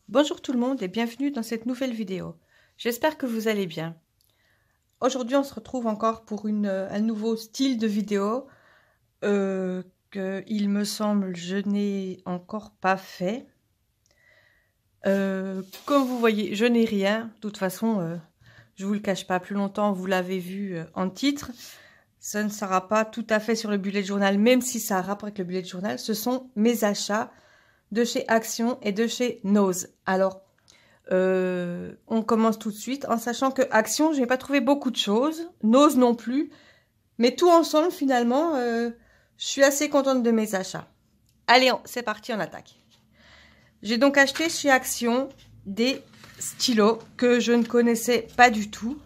Bonjour tout le monde et bienvenue dans cette nouvelle vidéo. J'espère que vous allez bien. Aujourd'hui on se retrouve encore pour un nouveau style de vidéo que il me semble je n'ai encore pas fait. Comme vous voyez, je n'ai rien. De toute façon, je vous le cache pas plus longtemps, vous l'avez vu en titre. Ça ne sera pas tout à fait sur le bullet journal, même si ça a rapport avec le bullet journal. Ce sont mes achats de chez Action et de chez Nose. Alors, on commence tout de suite en sachant que Action, je n'ai pas trouvé beaucoup de choses. Nose non plus. Mais tout ensemble, finalement, je suis assez contente de mes achats. Allez, c'est parti, on attaque. J'ai donc acheté chez Action des stylos que je ne connaissais pas du tout.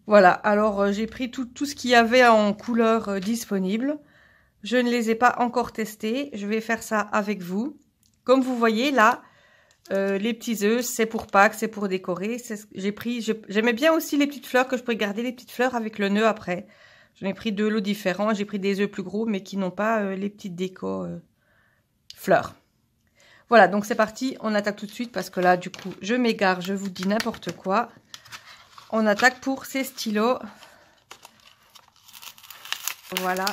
Voilà, alors j'ai pris tout ce qu'il y avait en couleur disponible. Je ne les ai pas encore testés. Je vais faire ça avec vous. Comme vous voyez là, les petits œufs, c'est pour Pâques, c'est pour décorer. J'aimais bien aussi les petites fleurs, que je pourrais garder les petites fleurs avec le nœud après. J'en ai pris deux lots différents. J'ai pris des œufs plus gros, mais qui n'ont pas les petites décos fleurs. Voilà, donc c'est parti. On attaque tout de suite parce que là, du coup, je m'égare. Je vous dis n'importe quoi. On attaque pour ces stylos. Voilà.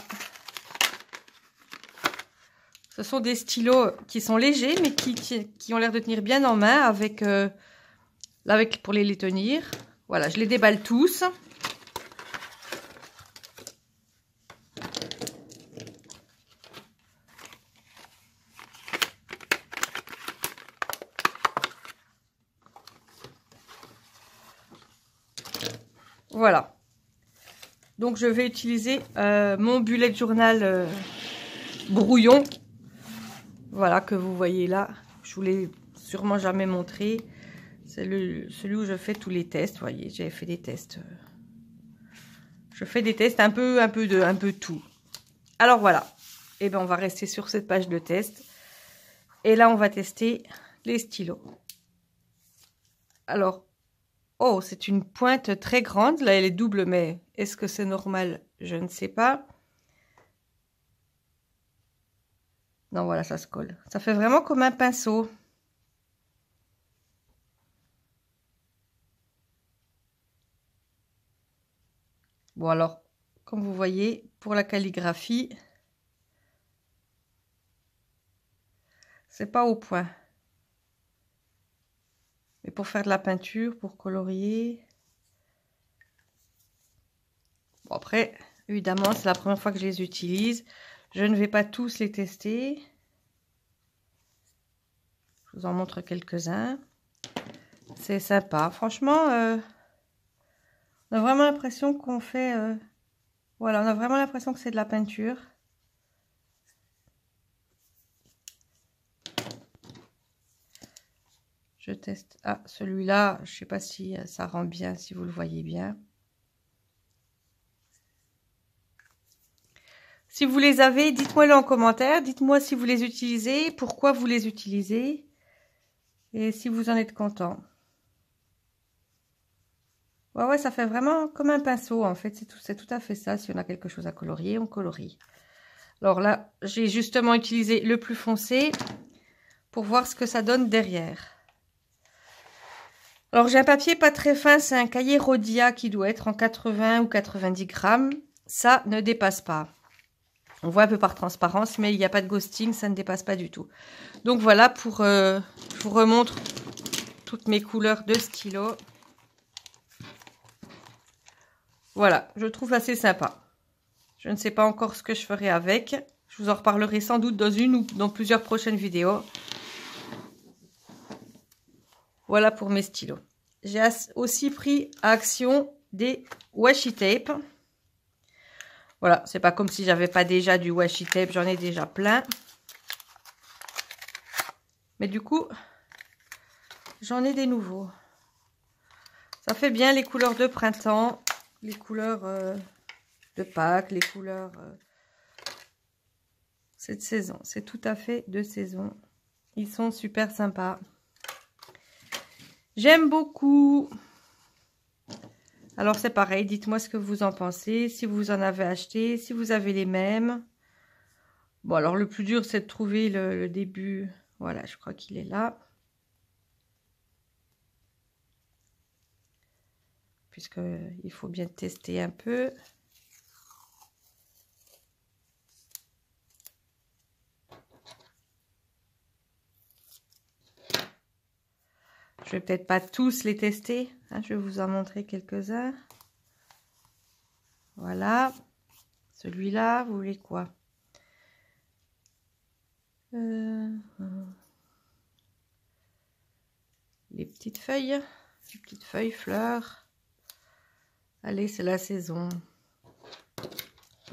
Ce sont des stylos qui sont légers, mais qui ont l'air de tenir bien en main avec, pour les tenir. Voilà, je les déballe tous. Voilà. Donc, je vais utiliser mon bullet journal brouillon. Voilà, que vous voyez là. Je vous l'ai sûrement jamais montré. C'est celui où je fais tous les tests. Vous voyez, j'ai fait des tests. Je fais des tests un peu tout. Alors voilà. Et ben on va rester sur cette page de test. Et là, on va tester les stylos. Alors, oh, c'est une pointe très grande. Là, elle est double, mais est-ce que c'est normal? Je ne sais pas. Non, voilà, ça se colle. Ça fait vraiment comme un pinceau. Bon, alors, comme vous voyez, pour la calligraphie, c'est pas au point. Mais pour faire de la peinture, pour colorier... Bon, après, évidemment, c'est la première fois que je les utilise. Je ne vais pas tous les tester. Je vous en montre quelques-uns. C'est sympa. Franchement, on a vraiment l'impression qu'on fait... voilà, on a vraiment l'impression que c'est de la peinture. Je teste. Ah, celui-là, je ne sais pas si ça rend bien, si vous le voyez bien. Si vous les avez, dites-moi-le en commentaire. Dites-moi si vous les utilisez, pourquoi vous les utilisez. Et si vous en êtes content. Ouais, ça fait vraiment comme un pinceau, en fait. C'est tout à fait ça. Si on a quelque chose à colorier, on colorie. Alors là, j'ai justement utilisé le plus foncé pour voir ce que ça donne derrière. Alors, j'ai un papier pas très fin. C'est un cahier Rhodia qui doit être en 80 ou 90 grammes. Ça ne dépasse pas. On voit un peu par transparence, mais il n'y a pas de ghosting. Ça ne dépasse pas du tout. Donc, voilà pour... je vous remontre toutes mes couleurs de stylo. Voilà, je trouve assez sympa. Je ne sais pas encore ce que je ferai avec. Je vous en reparlerai sans doute dans une ou dans plusieurs prochaines vidéos. Voilà pour mes stylos. J'ai aussi pris à Action des washi tape. Voilà, c'est pas comme si j'avais pas déjà du washi tape. J'en ai déjà plein. Mais du coup, j'en ai des nouveaux. Ça fait bien les couleurs de printemps, les couleurs de Pâques, les couleurs cette saison. C'est tout à fait de saison. Ils sont super sympas. J'aime beaucoup. Alors c'est pareil, dites-moi ce que vous en pensez, si vous en avez acheté, si vous avez les mêmes. Bon, alors le plus dur, c'est de trouver le début. Voilà, je crois qu'il est là. Puisqu'il faut bien tester un peu. Je vais peut-être pas tous les tester, hein, je vais vous en montrer quelques-uns. Voilà. Celui-là, vous voulez quoi? Les petites feuilles, fleurs. Allez, c'est la saison.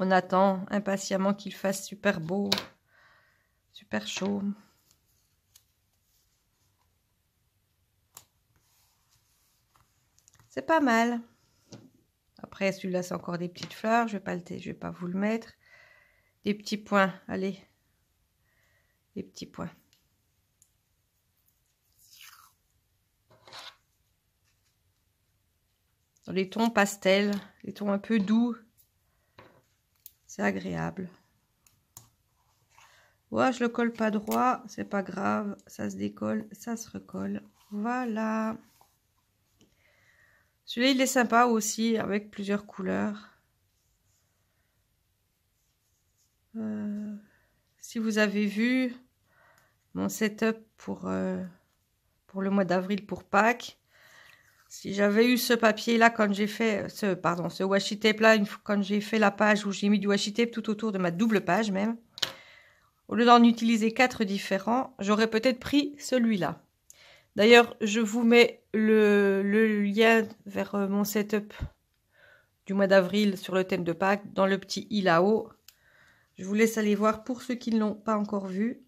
On attend impatiemment qu'il fasse super beau, super chaud. C'est pas mal. Après, celui-là, c'est encore des petites fleurs. Je vais pas vous le mettre. Des petits points, allez. Des petits points. Dans les tons pastels, les tons un peu doux. C'est agréable. Ouais, je le colle pas droit, c'est pas grave. Ça se décolle, ça se recolle. Voilà. Celui-là, il est sympa aussi, avec plusieurs couleurs. Si vous avez vu mon setup pour le mois d'avril pour Pâques, si j'avais eu ce papier-là quand j'ai fait, ce washi tape-là, quand j'ai fait la page où j'ai mis du washi tape tout autour de ma double page même, au lieu d'en utiliser 4 différents, j'aurais peut-être pris celui-là. D'ailleurs, je vous mets le lien vers mon setup du mois d'avril sur le thème de Pâques dans le petit i là-haut. Je vous laisse aller voir pour ceux qui ne l'ont pas encore vu.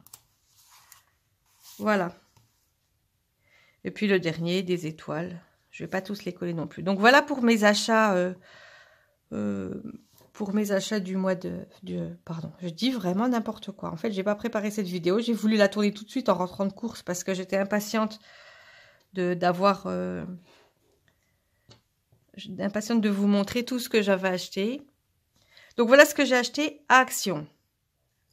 Voilà. Et puis le dernier, des étoiles. Je ne vais pas tous les coller non plus. Donc voilà pour mes achats, du mois pardon, je dis vraiment n'importe quoi. En fait, j'ai pas préparé cette vidéo. J'ai voulu la tourner tout de suite en rentrant de course parce que j'étais impatiente de vous montrer tout ce que j'avais acheté. Donc voilà ce que j'ai acheté à Action.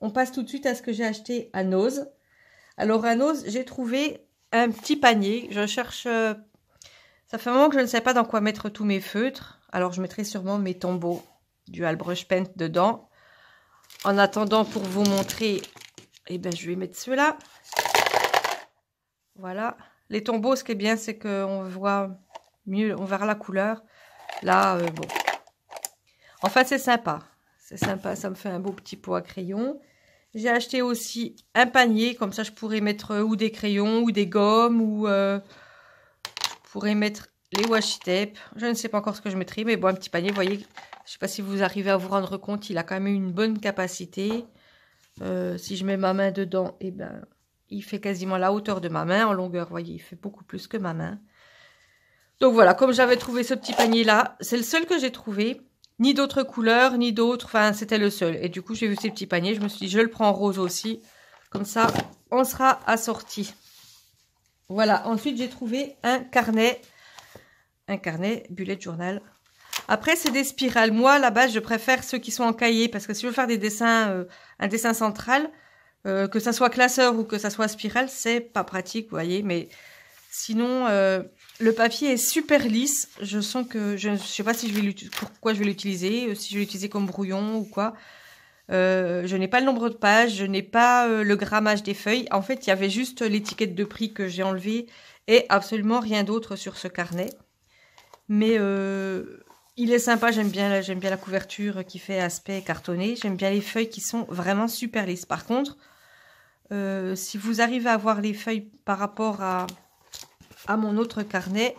On passe tout de suite à ce que j'ai acheté à Nose. Alors à Nose, j'ai trouvé un petit panier. Je cherche... ça fait un moment que je ne sais pas dans quoi mettre tous mes feutres. Alors je mettrai sûrement mes tombeaux Dual Brush Paint dedans. En attendant, pour vous montrer, eh ben, je vais mettre ceux-là. Voilà. Les tombeaux, ce qui est bien, c'est qu'on voit mieux, on verra la couleur. Là, bon. Enfin, c'est sympa. C'est sympa, ça me fait un beau petit pot à crayon. J'ai acheté aussi un panier, comme ça je pourrais mettre ou des crayons, ou des gommes, ou je pourrais mettre les washi tape. Je ne sais pas encore ce que je mettrai, mais bon, un petit panier, vous voyez, je ne sais pas si vous arrivez à vous rendre compte, il a quand même une bonne capacité. Si je mets ma main dedans, eh ben, il fait quasiment la hauteur de ma main en longueur, vous voyez, il fait beaucoup plus que ma main. Donc voilà, comme j'avais trouvé ce petit panier-là, c'est le seul que j'ai trouvé. Ni d'autres couleurs, ni d'autres, enfin c'était le seul. Et du coup, j'ai vu ces petits paniers, je me suis dit, je le prends en rose aussi. Comme ça, on sera assorti. Voilà, ensuite j'ai trouvé un carnet bullet journal. Après, c'est des spirales. Moi, à la base, je préfère ceux qui sont en cahier, parce que si je veux faire des dessins, un dessin central, que ça soit classeur ou que ça soit spirale, c'est pas pratique, vous voyez. Mais sinon, le papier est super lisse. Je sens que je ne sais pas si pourquoi je vais l'utiliser, si je vais l'utiliser comme brouillon ou quoi. Je n'ai pas le nombre de pages, je n'ai pas le grammage des feuilles. En fait, il y avait juste l'étiquette de prix que j'ai enlevée et absolument rien d'autre sur ce carnet. Mais il est sympa, j'aime bien la couverture qui fait aspect cartonné. J'aime bien les feuilles qui sont vraiment super lisses. Par contre, si vous arrivez à voir les feuilles par rapport à mon autre carnet,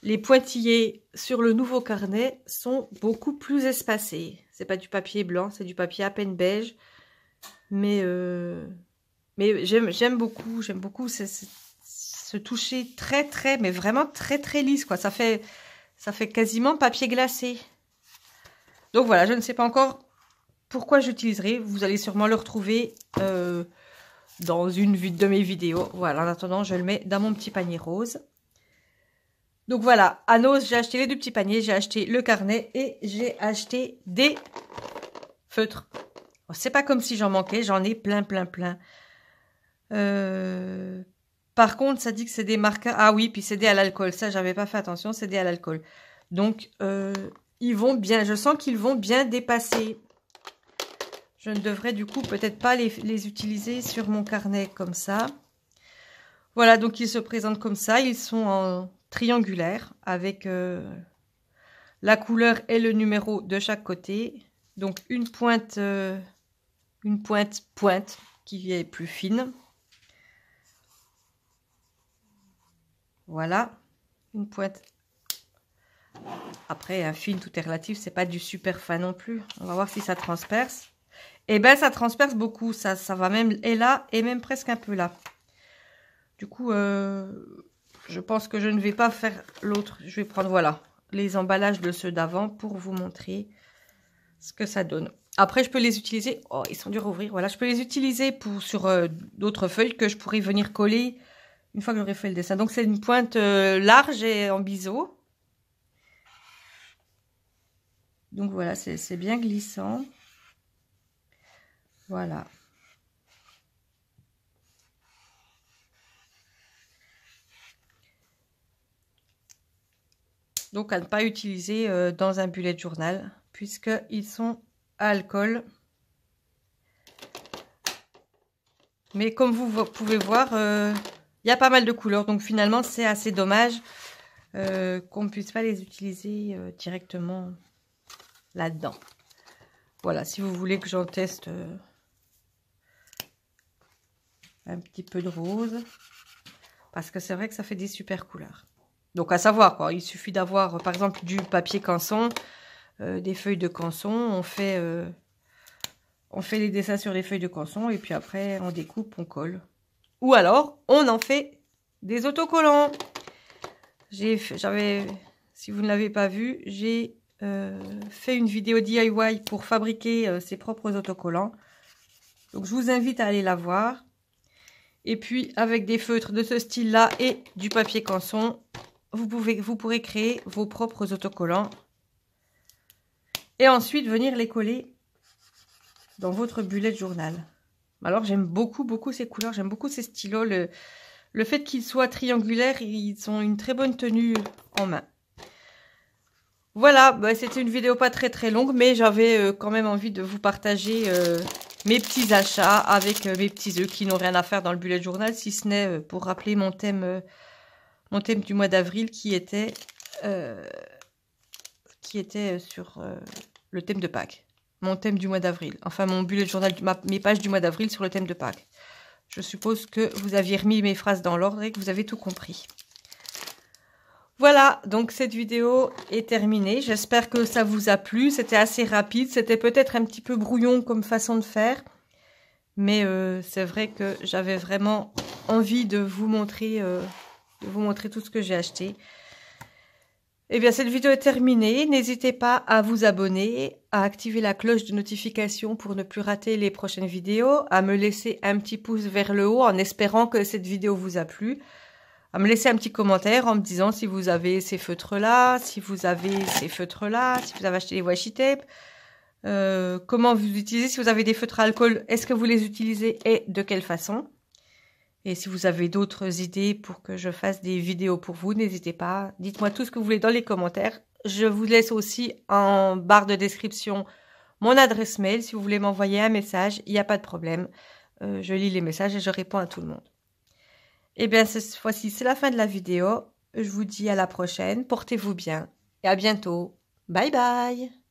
les pointillés sur le nouveau carnet sont beaucoup plus espacés. C'est pas du papier blanc, c'est du papier à peine beige. Mais j'aime beaucoup ce toucher très, mais vraiment très lisse, quoi. Ça fait quasiment papier glacé. Donc voilà, je ne sais pas encore pourquoi j'utiliserai. Vous allez sûrement le retrouver dans une de mes vidéos. Voilà, en attendant, je le mets dans mon petit panier rose. Donc voilà, à Noz, j'ai acheté les 2 petits paniers, j'ai acheté le carnet et j'ai acheté des feutres. C'est pas comme si j'en manquais, j'en ai plein. Par contre, ça dit que c'est des marqueurs. Ah oui, puis c'est des à l'alcool. Ça, j'avais pas fait attention, c'est des à l'alcool. Donc, ils vont bien. Je sens qu'ils vont bien dépasser. Je ne devrais du coup peut-être pas les utiliser sur mon carnet comme ça. Voilà, donc ils se présentent comme ça. Ils sont en triangulaire avec la couleur et le numéro de chaque côté. Donc une pointe qui est plus fine. Voilà, une pointe. Après, un fine, tout est relatif, c'est pas du super fin non plus. On va voir si ça transperce. Eh ben, ça transperce beaucoup, ça va même et là et même presque un peu là. Du coup, je pense que je ne vais pas faire l'autre. Je vais prendre, voilà, les emballages de ceux d'avant pour vous montrer ce que ça donne. Après, je peux les utiliser. Oh, ils sont durs à ouvrir. Voilà, je peux les utiliser sur d'autres feuilles que je pourrais venir coller une fois que j'aurai fait le dessin. Donc, c'est une pointe large et en biseau. Donc, voilà, c'est bien glissant. Voilà. Donc, à ne pas utiliser dans un bullet journal, puisqu'ils sont à alcool. Mais comme vous pouvez voir, il y a pas mal de couleurs. Donc, finalement, c'est assez dommage qu'on ne puisse pas les utiliser directement là-dedans. Voilà, si vous voulez que j'en teste un petit peu de rose. Parce que c'est vrai que ça fait des super couleurs. Donc, à savoir, quoi. Il suffit d'avoir, par exemple, du papier canson, des feuilles de canson. On fait les dessins sur les feuilles de canson et puis après, on découpe, on colle. Ou alors, on en fait des autocollants. Si vous ne l'avez pas vu, j'ai fait une vidéo DIY pour fabriquer ses propres autocollants. Donc, je vous invite à aller la voir. Et puis, avec des feutres de ce style-là et du papier canson, vous pourrez créer vos propres autocollants. Et ensuite, venir les coller dans votre bullet journal. Alors, j'aime beaucoup ces couleurs. J'aime beaucoup ces stylos. Le fait qu'ils soient triangulaires, ils ont une très bonne tenue en main. Voilà, bah, c'était une vidéo pas très longue, mais j'avais quand même envie de vous partager mes petits achats avec mes petits œufs qui n'ont rien à faire dans le bullet journal, si ce n'est pour rappeler mon thème du mois d'avril qui était sur le thème de Pâques. Mon thème du mois d'avril. Enfin, mon bullet journal, mes pages du mois d'avril sur le thème de Pâques. Je suppose que vous aviez remis mes phrases dans l'ordre et que vous avez tout compris. Voilà, donc cette vidéo est terminée. J'espère que ça vous a plu. C'était assez rapide. C'était peut-être un petit peu brouillon comme façon de faire. Mais c'est vrai que j'avais vraiment envie de vous montrer tout ce que j'ai acheté. Eh bien, cette vidéo est terminée. N'hésitez pas à vous abonner, à activer la cloche de notification pour ne plus rater les prochaines vidéos, à me laisser un petit pouce vers le haut en espérant que cette vidéo vous a plu, à me laisser un petit commentaire en me disant si vous avez ces feutres-là, si vous avez ces feutres-là, si vous avez acheté les washi tape, comment vous utilisez, si vous avez des feutres à alcool, est-ce que vous les utilisez et de quelle façon? Et si vous avez d'autres idées pour que je fasse des vidéos pour vous, n'hésitez pas. Dites-moi tout ce que vous voulez dans les commentaires. Je vous laisse aussi en barre de description mon adresse mail. Si vous voulez m'envoyer un message, il n'y a pas de problème. Je lis les messages et je réponds à tout le monde. Et bien, cette fois-ci, c'est la fin de la vidéo. Je vous dis à la prochaine. Portez-vous bien et à bientôt. Bye bye!